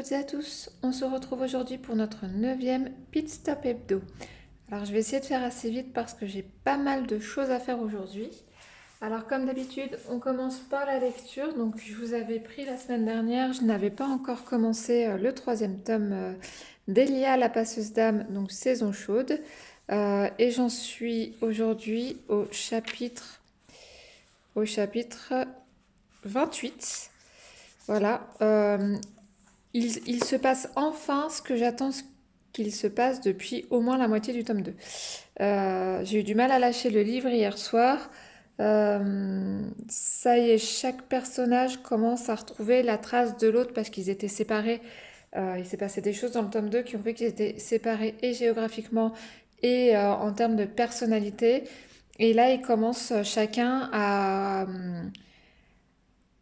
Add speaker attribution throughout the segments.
Speaker 1: toutes et à tous, on se retrouve aujourd'hui pour notre 9e Pit Stop Hebdo. Alors je vais essayer de faire assez vite parce que j'ai pas mal de choses à faire aujourd'hui. Alors comme d'habitude, on commence par la lecture. Donc je vous avais pris la semaine dernière, je n'avais pas encore commencé le 3e tome d'Elia la passeuse d'âme, donc saison chaude. Et j'en suis aujourd'hui au chapitre 28. Voilà. Il se passe enfin ce que j'attends qu'il se passe depuis au moins la moitié du tome 2. J'ai eu du mal à lâcher le livre hier soir. Ça y est, chaque personnage commence à retrouver la trace de l'autre parce qu'ils étaient séparés. Il s'est passé des choses dans le tome 2 qui ont fait qu'ils étaient séparés et géographiquement et en termes de personnalité. Et là, ils commencent chacun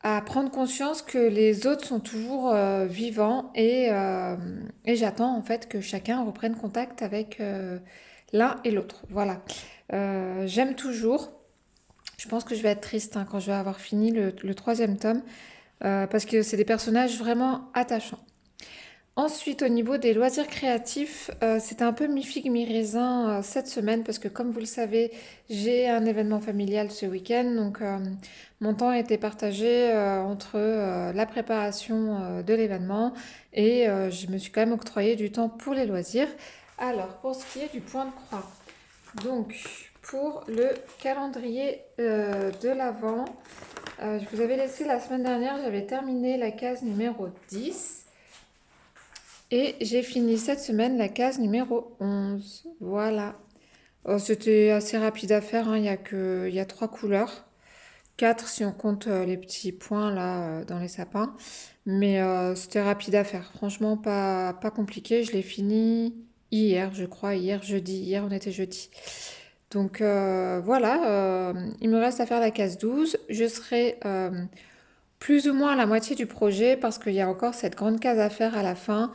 Speaker 1: à prendre conscience que les autres sont toujours vivants et j'attends en fait que chacun reprenne contact avec l'un et l'autre. Voilà. J'aime toujours. Je pense que je vais être triste quand je vais avoir fini le 3e tome parce que c'est des personnages vraiment attachants. Ensuite, au niveau des loisirs créatifs, c'était un peu mi-figue, mi-raisin cette semaine parce que comme vous le savez, j'ai un événement familial ce week-end. Donc, mon temps a été partagé entre la préparation de l'événement et je me suis quand même octroyé du temps pour les loisirs. Alors, pour ce qui est du point de croix, donc pour le calendrier de l'Avent, je vous avais laissé la semaine dernière, j'avais terminé la case numéro 10. Et j'ai fini cette semaine la case numéro 11. Voilà. C'était assez rapide à faire, hein. Il y a 3 couleurs. 4 si on compte les petits points là dans les sapins. Mais c'était rapide à faire. Franchement, pas compliqué. Je l'ai fini hier, je crois. Hier, jeudi. Hier, on était jeudi. Donc voilà. Il me reste à faire la case 12. Je serai plus ou moins à la moitié du projet parce qu'il y a encore cette grande case à faire à la fin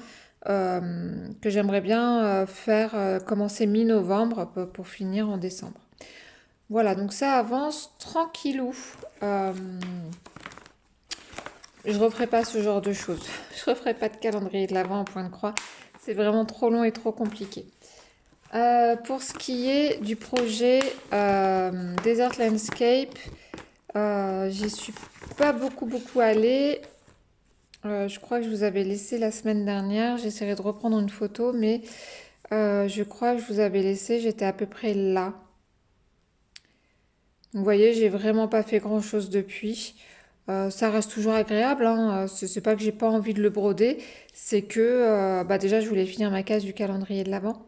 Speaker 1: que j'aimerais bien faire commencer mi-novembre pour finir en décembre. Voilà, donc ça avance tranquillou. Je referai pas ce genre de choses. Je referai pas de calendrier de l'Avent en point de croix. C'est vraiment trop long et trop compliqué. Pour ce qui est du projet Desert Landscape, j'y suis pas beaucoup allée. Je crois que je vous avais laissé la semaine dernière. J'essaierai de reprendre une photo, mais je crois que je vous avais laissé. J'étais à peu près là. Vous voyez, j'ai vraiment pas fait grand-chose depuis. Ça reste toujours agréable, hein. C'est pas que j'ai pas envie de le broder, c'est que bah déjà je voulais finir ma case du calendrier de l'Avent.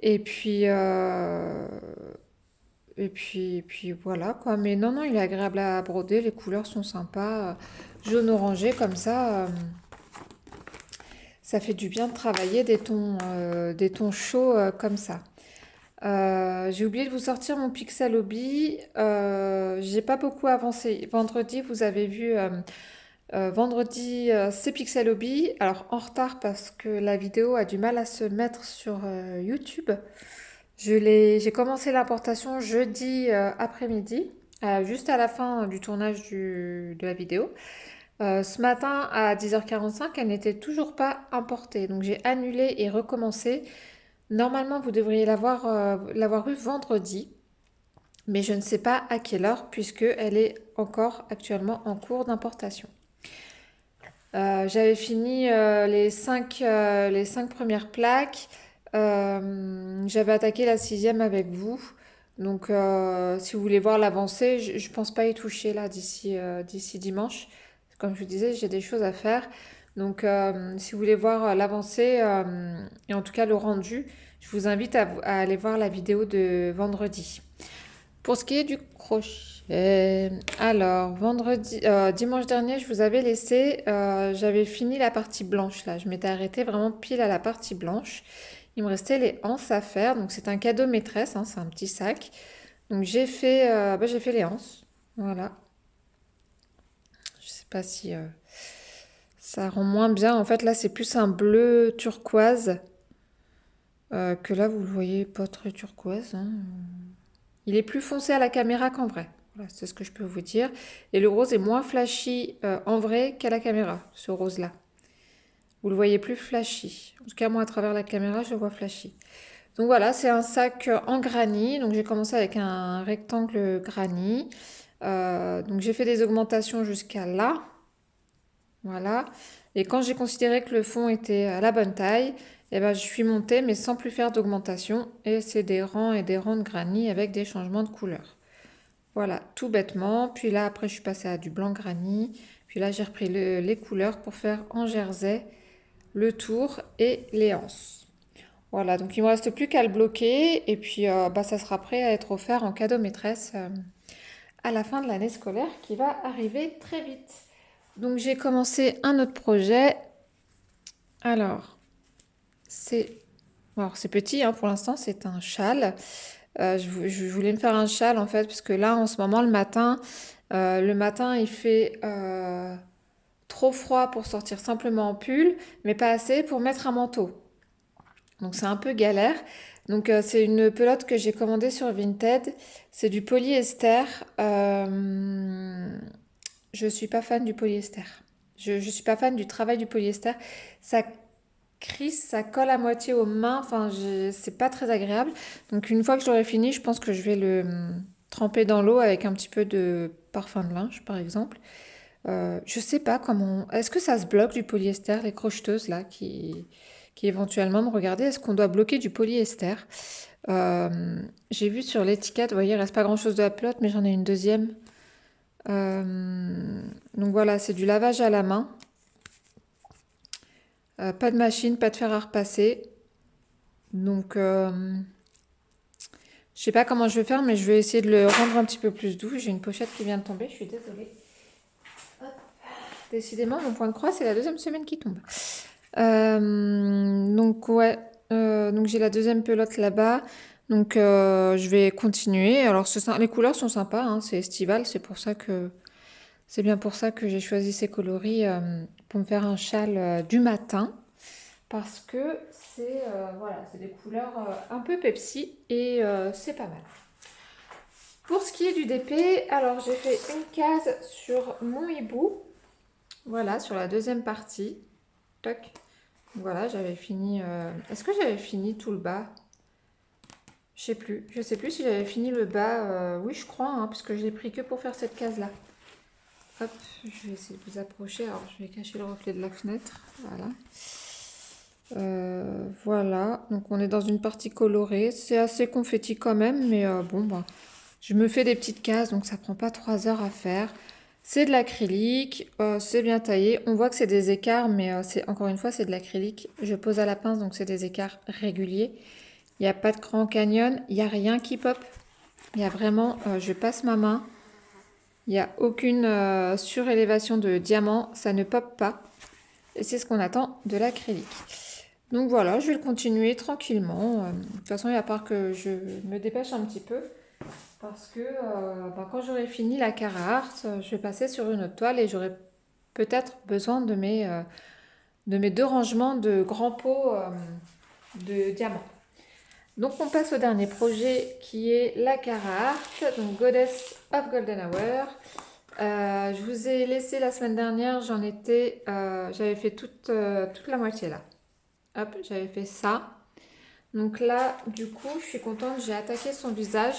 Speaker 1: Et puis, et puis voilà quoi. Mais non, non, il est agréable à broder. Les couleurs sont sympas, jaune orangé comme ça. Ça fait du bien de travailler des tons chauds comme ça. J'ai oublié de vous sortir mon Pixel Hobby. J'ai pas beaucoup avancé. Vendredi, vous avez vu, vendredi, c'est Pixel Hobby. Alors en retard parce que la vidéo a du mal à se mettre sur YouTube. J'ai commencé l'importation jeudi après-midi, juste à la fin du tournage de la vidéo. Ce matin à 10h45, elle n'était toujours pas importée. Donc j'ai annulé et recommencé. Normalement, vous devriez l'avoir eu vendredi, mais je ne sais pas à quelle heure puisque elle est encore actuellement en cours d'importation. J'avais fini les cinq premières plaques. J'avais attaqué la 6e avec vous. Donc, si vous voulez voir l'avancée, je pense pas y toucher là d'ici dimanche. Comme je vous disais, j'ai des choses à faire. Donc, si vous voulez voir l'avancée et en tout cas le rendu, je vous invite à aller voir la vidéo de vendredi. Pour ce qui est du crochet, alors dimanche dernier, je vous avais laissé, j'avais fini la partie blanche là. Je m'étais arrêtée vraiment pile à la partie blanche. Il me restait les anses à faire, donc c'est un cadeau maîtresse, hein, c'est un petit sac. Donc j'ai fait les anses, voilà. Je sais pas si ça rend moins bien. En fait, là, c'est plus un bleu turquoise que là, vous le voyez pas très turquoise, hein. Il est plus foncé à la caméra qu'en vrai. Voilà, c'est ce que je peux vous dire. Et le rose est moins flashy en vrai qu'à la caméra, ce rose-là. Vous le voyez plus flashy. En tout cas, moi, à travers la caméra, je le vois flashy. Donc voilà, c'est un sac en granit. Donc j'ai commencé avec un rectangle granit. Donc j'ai fait des augmentations jusqu'à là. Voilà. Et quand j'ai considéré que le fond était à la bonne taille, eh ben, je suis montée, mais sans plus faire d'augmentation. Et c'est des rangs et des rangs de granit avec des changements de couleur. Voilà, tout bêtement. Puis là, après, je suis passée à du blanc granit. Puis là, j'ai repris les couleurs pour faire en jersey le tour et les anses. Voilà, donc il ne me reste plus qu'à le bloquer. Et puis, bah, ça sera prêt à être offert en cadeau maîtresse à la fin de l'année scolaire qui va arriver très vite. Donc, j'ai commencé un autre projet. Alors, c'est c'est petit hein, pour l'instant, c'est un châle. Je voulais me faire un châle en fait, parce que là en ce moment le matin il fait trop froid pour sortir simplement en pull, mais pas assez pour mettre un manteau. Donc c'est un peu galère. Donc c'est une pelote que j'ai commandée sur Vinted. C'est du polyester. Je suis pas fan du polyester. Je suis pas fan du travail du polyester. Ça crisse, ça colle à moitié aux mains. Enfin, c'est pas très agréable. Donc une fois que je l'aurai fini, je pense que je vais le tremper dans l'eau avec un petit peu de parfum de linge, par exemple. Je sais pas comment. Est-ce que ça se bloque du polyester, les crocheteuses là qui éventuellement me regardaient, est-ce qu'on doit bloquer du polyester? J'ai vu sur l'étiquette, vous voyez, il reste pas grand-chose de la pelote, mais j'en ai une deuxième. Donc voilà, c'est du lavage à la main. Pas de machine, pas de fer à repasser. Donc je sais pas comment je vais faire, mais je vais essayer de le rendre un petit peu plus doux. J'ai une pochette qui vient de tomber, je suis désolée. Hop. Décidément, mon point de croix, c'est la deuxième semaine qui tombe. Donc ouais, donc j'ai la deuxième pelote là-bas. Donc je vais continuer. Alors les couleurs sont sympas, hein, c'est estival, c'est bien pour ça que j'ai choisi ces coloris pour me faire un châle du matin. Parce que c'est des couleurs un peu Pepsi et c'est pas mal. Pour ce qui est du DP, alors j'ai fait une case sur mon hibou. Voilà, sur la deuxième partie. Toc. Voilà, j'avais fini. Est-ce que j'avais fini tout le bas? Je sais plus. Je sais plus si j'avais fini le bas. Oui, je crois, hein, parce que je l'ai pris que pour faire cette case-là. Hop, je vais essayer de vous approcher. Alors, je vais cacher le reflet de la fenêtre. Voilà. Voilà. Donc, on est dans une partie colorée. C'est assez confetti quand même, mais bon, bah, je me fais des petites cases, donc ça prend pas 3 heures à faire. C'est de l'acrylique, c'est bien taillé. On voit que c'est des écarts, mais c'est encore une fois, c'est de l'acrylique. Je pose à la pince, donc c'est des écarts réguliers. Il n'y a pas de cran canyon, il n'y a rien qui pop. Il y a vraiment, je passe ma main. Il n'y a aucune surélévation de diamant, ça ne pop pas. Et c'est ce qu'on attend de l'acrylique. Donc voilà, je vais le continuer tranquillement. De toute façon, il n'y a pas que je me dépêche un petit peu. Parce que quand j'aurai fini la Carhartt, je vais passer sur une autre toile et j'aurai peut-être besoin de mes deux rangements de grands pots de diamants. Donc on passe au dernier projet qui est la Carhartt, donc Goddess of Golden Hour. Je vous ai laissé la semaine dernière, j'avais fait toute la moitié là. Hop, j'avais fait ça. Donc là, du coup, je suis contente, j'ai attaqué son visage.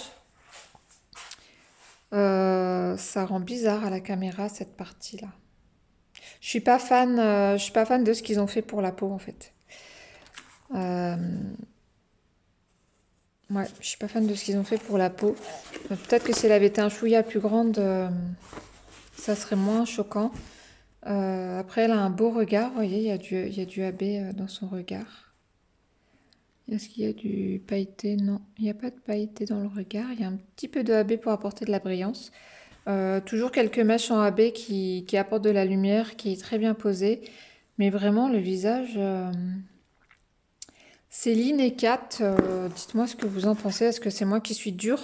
Speaker 1: Ça rend bizarre à la caméra cette partie-là. Je suis pas fan de ce qu'ils ont fait pour la peau en fait. Euh, ouais, je suis pas fan de ce qu'ils ont fait pour la peau. Peut-être que si elle avait été un chouïa plus grande, ça serait moins choquant. Après, elle a un beau regard. Vous voyez, il y a du AB dans son regard. Est-ce qu'il y a du pailleté? Non, il n'y a pas de pailleté dans le regard. Il y a un petit peu de AB pour apporter de la brillance. Toujours quelques mèches en AB qui apportent de la lumière, qui est très bien posée. Mais vraiment, le visage, Céline et Kat, dites-moi ce que vous en pensez. Est-ce que c'est moi qui suis dure,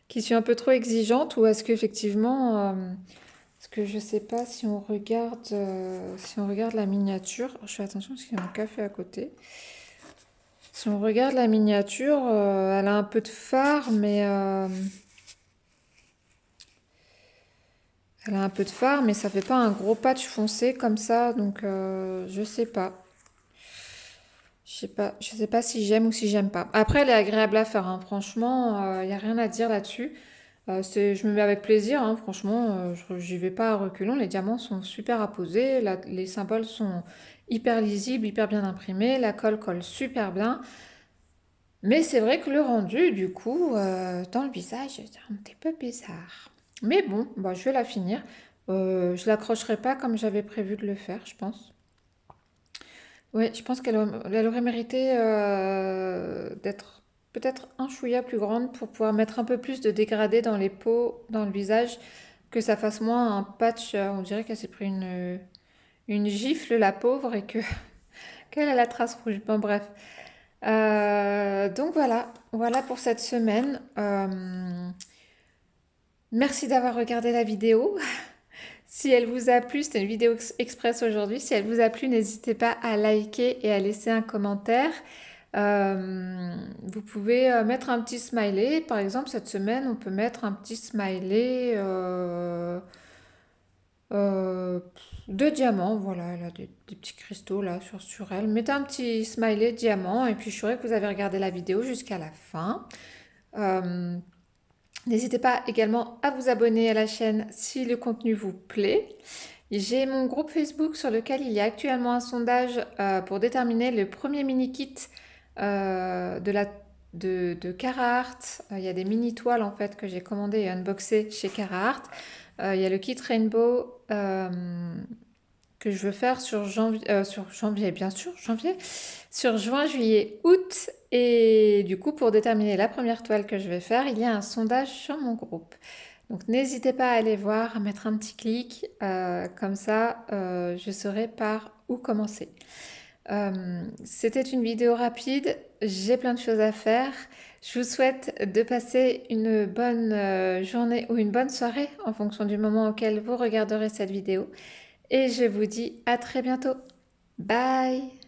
Speaker 1: qui suis un peu trop exigeante, ou est-ce qu'effectivement, parce que je sais pas si on regarde la miniature. Alors, je fais attention parce qu'il y a un café à côté. Si on regarde la miniature, elle a un peu de fard, mais Elle a un peu de fard, mais ça fait pas un gros patch foncé comme ça, donc je sais pas. Je sais pas si j'aime ou si j'aime pas. Après, elle est agréable à faire, hein. Franchement, il n'y a rien à dire là-dessus. Je me mets avec plaisir, hein. Franchement, j'y vais pas à reculons. Les diamants sont super apposés, les symboles sont hyper lisibles, hyper bien imprimés, la colle colle super bien. Mais c'est vrai que le rendu, du coup, dans le visage, c'est un petit peu bizarre. Mais bon, bah, je vais la finir. Je l'accrocherai pas comme j'avais prévu de le faire, je pense. Oui, je pense elle aurait mérité d'être peut-être un chouïa plus grande pour pouvoir mettre un peu plus de dégradé dans les peaux, dans le visage, que ça fasse moins un patch. On dirait qu'elle s'est pris une gifle, la pauvre, et que qu'elle a la trace rouge. Bon, bref. Donc voilà, voilà pour cette semaine. Merci d'avoir regardé la vidéo. Si elle vous a plu, c'était une vidéo express aujourd'hui. Si elle vous a plu, n'hésitez pas à liker et à laisser un commentaire. Vous pouvez mettre un petit smiley. Par exemple, cette semaine, on peut mettre un petit smiley euh, de diamant. Voilà, elle a des petits cristaux là sur elle. Mettez un petit smiley de diamant et puis je saurai que vous avez regardé la vidéo jusqu'à la fin. Euh, N'hésitez pas également à vous abonner à la chaîne si le contenu vous plaît. J'ai mon groupe Facebook sur lequel il y a actuellement un sondage pour déterminer le premier mini-kit de de Carhartt. Il y a des mini-toiles en fait que j'ai commandées et unboxées chez Carhartt. Il y a le kit Rainbow que je veux faire sur janvier, bien sûr, janvier, sur juin, juillet, août. Et du coup, pour déterminer la première toile que je vais faire, il y a un sondage sur mon groupe. Donc n'hésitez pas à aller voir, à mettre un petit clic, comme ça je saurai par où commencer. C'était une vidéo rapide, j'ai plein de choses à faire. Je vous souhaite de passer une bonne journée ou une bonne soirée en fonction du moment auquel vous regarderez cette vidéo. Et je vous dis à très bientôt. Bye!